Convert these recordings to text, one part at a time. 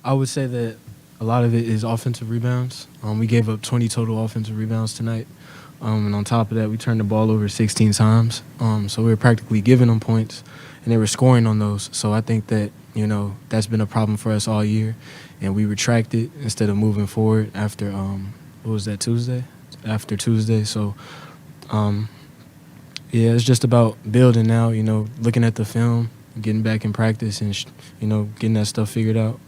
I would say that a lot of it is offensive rebounds. We gave up 20 total offensive rebounds tonight. And on top of that, we turned the ball over 16 times. So we were practically giving them points, and they were scoring on those. So I think that, that's been a problem for us all year. And we retracted instead of moving forward after, what was that, Tuesday? After Tuesday. So, yeah, it's just about building now, looking at the film, getting back in practice and, getting that stuff figured out.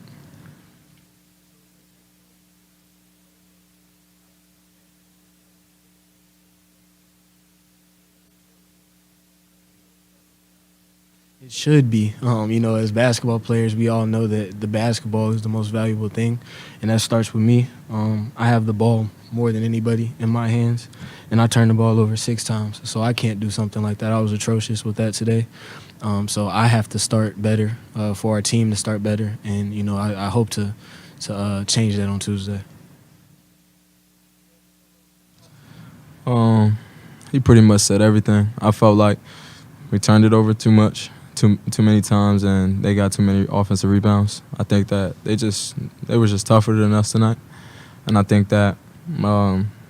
It should be. As basketball players, we all know that the basketball is the most valuable thing, and that starts with me. I have the ball more than anybody in my hands, and I turned the ball over 6 times. So I can't do something like that. I was atrocious with that today. So I have to start better for our team to start better, and I hope to change that on Tuesday. Um, he pretty much said everything. I felt like we turned it over too much, too many times, and they got too many offensive rebounds. I think that they were just tougher than us tonight, and I think that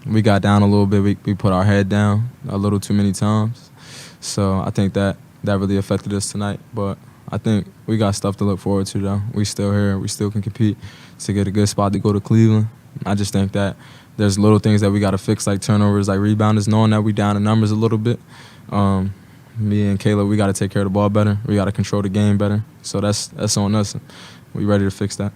we got down a little bit. We put our head down a little too many times, so I think that really affected us tonight. But I think we got stuff to look forward to, though. We still here. We still can compete to get a good spot to go to Cleveland. I just think that there's little things that we got to fix, like turnovers, like rebounders, knowing that we down in numbers a little bit. Me and Caleb, we got to take care of the ball better. We got to control the game better. So that's on us. We ready to fix that.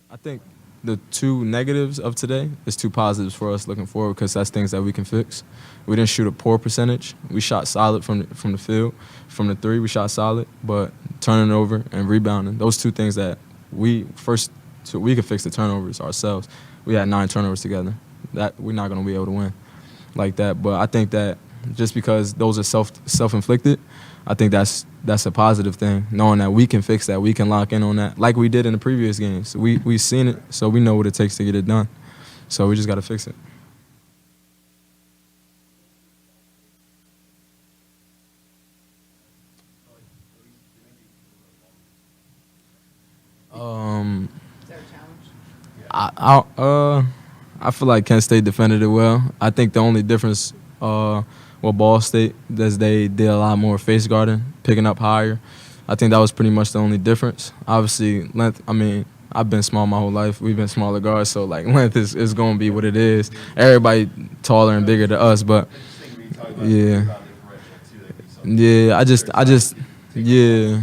I think the two negatives of today is two positives for us looking forward, because that's things that we can fix. We didn't shoot a poor percentage. We shot solid from the field. From the three, we shot solid, but turning over and rebounding, those two things that we could fix the turnovers ourselves. We had 9 turnovers together. That we're not going to be able to win like that. But I think that just because those are self-inflicted, I think that's a positive thing, knowing that we can fix that, we can lock in on that, like we did in the previous games. We've seen it, so we know what it takes to get it done. So we just got to fix it. Um, I feel like Kent State defended it well. I think the only difference with Ball State is they did a lot more face guarding, picking up higher. I think that was pretty much the only difference. Obviously, length. I mean, I've been small my whole life. We've been smaller guards, so like length is going to be what it is. Everybody taller and bigger than us, but yeah, yeah. Yeah.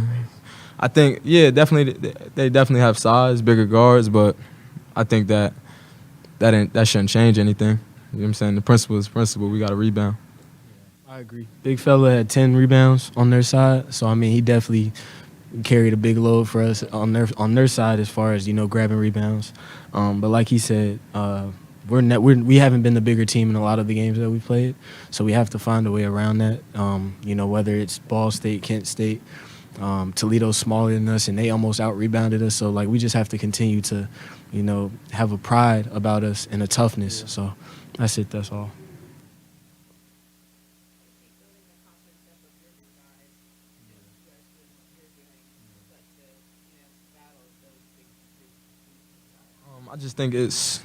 I think definitely they definitely have size, bigger guards, but I think that shouldn't change anything. You know what I'm saying? The principle is principle. We got to rebound. I agree. Big fella had 10 rebounds on their side, so I mean he definitely carried a big load for us on their side as far as grabbing rebounds. But like he said, we haven't been the bigger team in a lot of the games that we played, so we have to find a way around that. Whether it's Ball State, Kent State, Toledo's smaller than us, and they almost out rebounded us. So like we just have to continue to, have a pride about us and a toughness. So that's it. That's all. I just think it's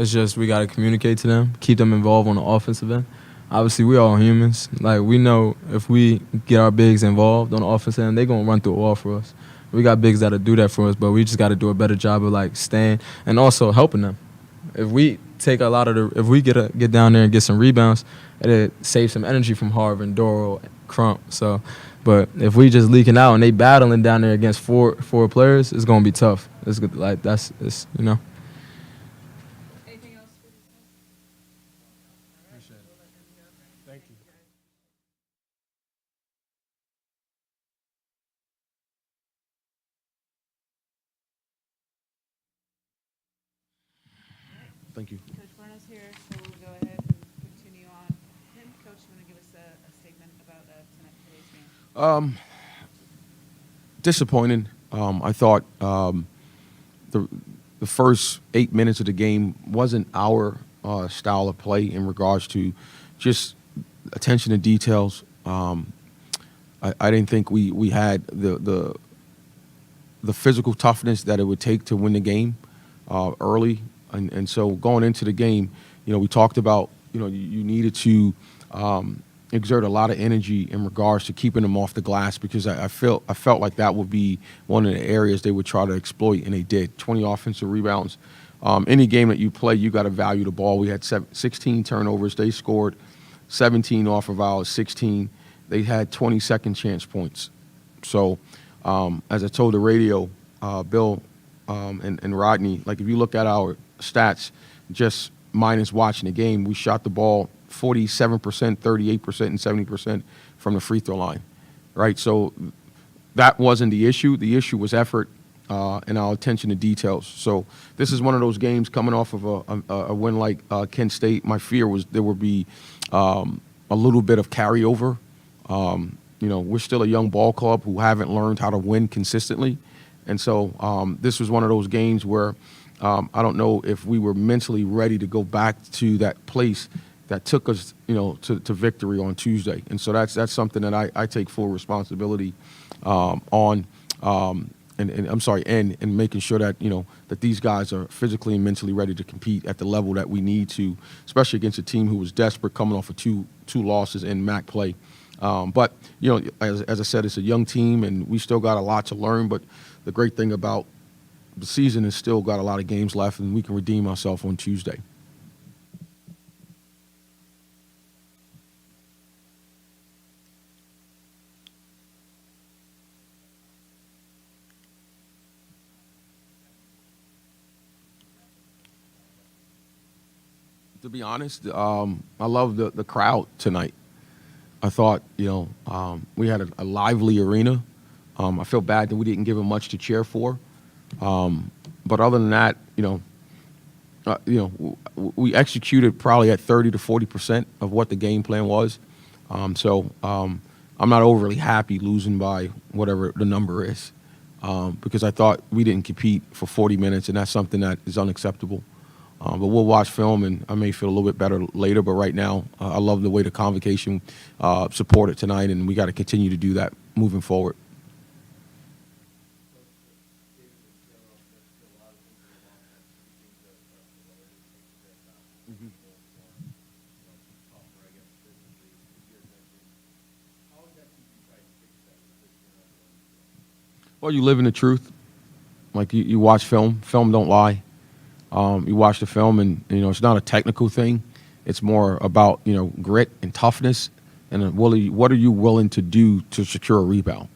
just we got to communicate to them, keep them involved on the offensive end. Obviously, we all humans. Like, we know if we get our bigs involved on the offensive end, they're going to run through a wall for us. We got bigs that'll do that for us, but we just got to do a better job of, like, staying and also helping them. If we take if we get down there and get some rebounds, it'll save some energy from Harvard, Doro, Crump. So, but if we just leaking out and they battling down there against four players, it's going to be tough. It's good, like, it's. Anything else for this one? Thank you. Thank you. Coach Burno's here, so we'll go ahead and continue on. Him, Coach, you want to give us a statement about today's game? Disappointing. I thought the the first 8 minutes of the game wasn't our style of play in regards to just attention to details. I didn't think we had the physical toughness that it would take to win the game early, and so going into the game, we talked about you needed to exert a lot of energy in regards to keeping them off the glass because I felt like that would be one of the areas they would try to exploit, and they did. 20 offensive rebounds. Any game that you play, you got to value the ball. We had 16 turnovers. They scored 17 off of ours, 16. They had 20 second chance points. So, as I told the radio, Bill and Rodney, like if you look at our stats, just minus watching the game, we shot the ball 47%, 38%, and 70% from the free throw line, right? So that wasn't the issue. The issue was effort and our attention to details. So this is one of those games coming off of a win like Kent State. My fear was there would be a little bit of carryover. We're still a young ball club who haven't learned how to win consistently. And so this was one of those games where I don't know if we were mentally ready to go back to that place that took us, to victory on Tuesday. And so that's something that I take full responsibility on, and I'm sorry, and making sure that, that these guys are physically and mentally ready to compete at the level that we need to, especially against a team who was desperate coming off of two losses in MAC play. But, as I said, it's a young team, and we still got a lot to learn. But the great thing about the season is still got a lot of games left, and we can redeem ourselves on Tuesday. To be honest, I love the crowd tonight. I thought, we had a lively arena. I feel bad that we didn't give them much to cheer for. But other than that, we executed probably at 30 to 40% of what the game plan was. So I'm not overly happy losing by whatever the number is, because I thought we didn't compete for 40 minutes, and that's something that is unacceptable. But we'll watch film, and I may feel a little bit better later. But right now, I love the way the Convocation supported tonight, and we got to continue to do that moving forward. Well, you live in the truth. Like you watch film. Film don't lie. You watch the film, and it's not a technical thing. It's more about grit and toughness, and what are you willing to do to secure a rebound?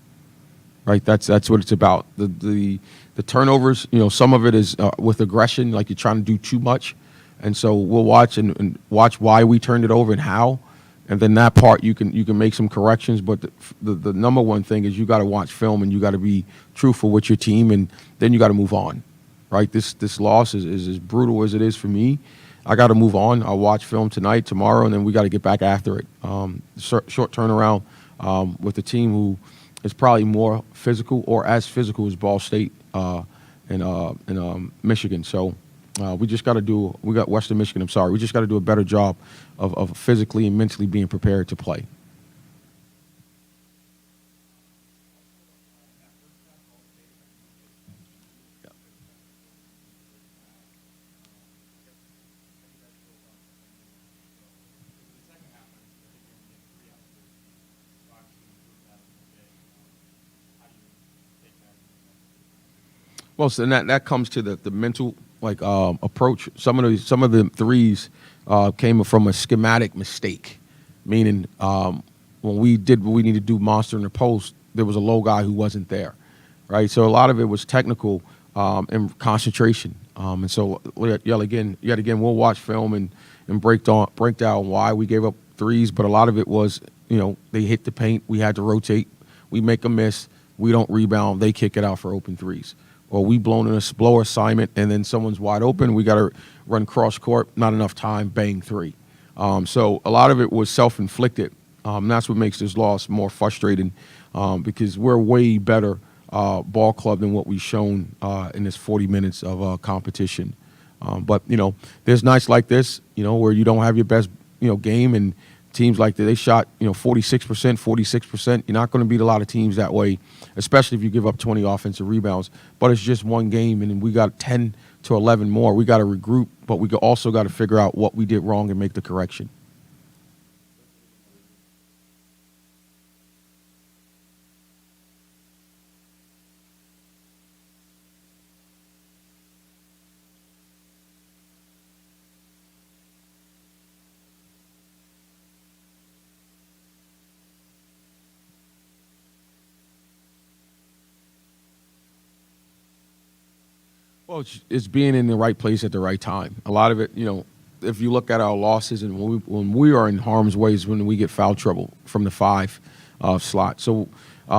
Right. That's what it's about. The turnovers. Some of it is with aggression, like you're trying to do too much, and so we'll watch and watch why we turned it over and how, and then that part you can make some corrections. But the number one thing is you got to watch film, and you got to be truthful with your team, and then you got to move on. Right, this loss is as brutal as it is for me. I got to move on. I'll watch film tonight, tomorrow, and then we got to get back after it. Short turnaround with a team who is probably more physical or as physical as Ball State in Michigan. So we just got to do. We got Western Michigan. I'm sorry. We just got to do a better job of physically and mentally being prepared to play. Well, so that comes to the mental approach. Some of the threes came from a schematic mistake, meaning when we did what we needed to do, monster in the post, there was a low guy who wasn't there, right? So a lot of it was technical and concentration. And so yet again, we'll watch film and break down why we gave up threes, but a lot of it was they hit the paint, we had to rotate, we make a miss, we don't rebound, they kick it out for open threes. Or we blow assignment, and then someone's wide open. We got to run cross court, not enough time, bang three. So a lot of it was self-inflicted. That's what makes this loss more frustrating because we're way better ball club than what we've shown in this 40 minutes of competition. But, there's nights like this, where you don't have your best, game, and teams like that, they shot, 46%, 46%. You're not going to beat a lot of teams that way, especially if you give up 20 offensive rebounds. But it's just one game, and we got 10 to 11 more. We got to regroup, but we also got to figure out what we did wrong and make the correction. Well, it's being in the right place at the right time. A lot of it, if you look at our losses and when we are in harm's way is when we get foul trouble from the 5 slot. So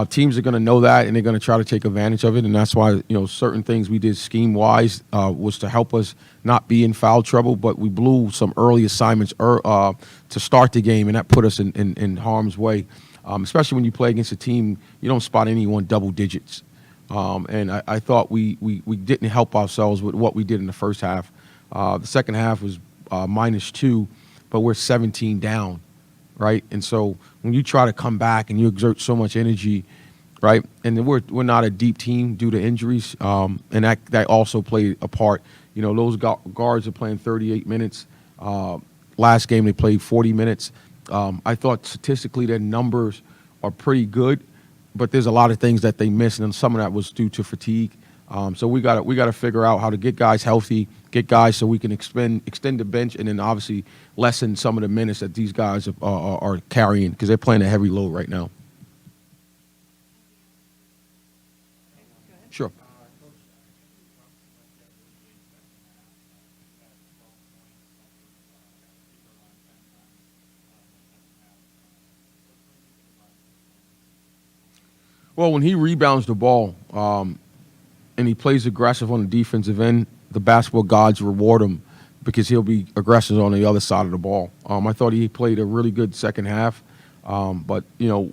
teams are going to know that, and they're going to try to take advantage of it. And that's why, certain things we did scheme-wise was to help us not be in foul trouble, but we blew some early assignments to start the game, and that put us in harm's way, especially when you play against a team, you don't spot anyone double digits. And I thought we didn't help ourselves with what we did in the first half. The second half was -2, but we're 17 down, right? And so when you try to come back and you exert so much energy, right? And then we're not a deep team due to injuries, and that also played a part. Those guards are playing 38 minutes. Last game they played 40 minutes. I thought statistically their numbers are pretty good, but there's a lot of things that they missed, and some of that was due to fatigue. So we got to figure out how to get guys healthy, get guys so we can extend the bench, and then obviously lessen some of the minutes that these guys are carrying because they're playing a heavy load right now. Sure. Well, when he rebounds the ball and he plays aggressive on the defensive end, the basketball gods reward him because he'll be aggressive on the other side of the ball. I thought he played a really good second half, but, you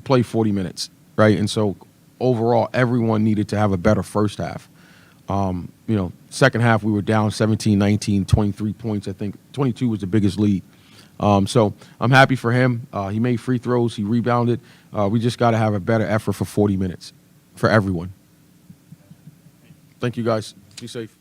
play 40 minutes, right? And so overall, everyone needed to have a better first half. Second half, we were down 17, 19, 23 points. I think 22 was the biggest lead. So I'm happy for him. He made free throws. He rebounded. We just got to have a better effort for 40 minutes for everyone. Thank you, guys. Be safe.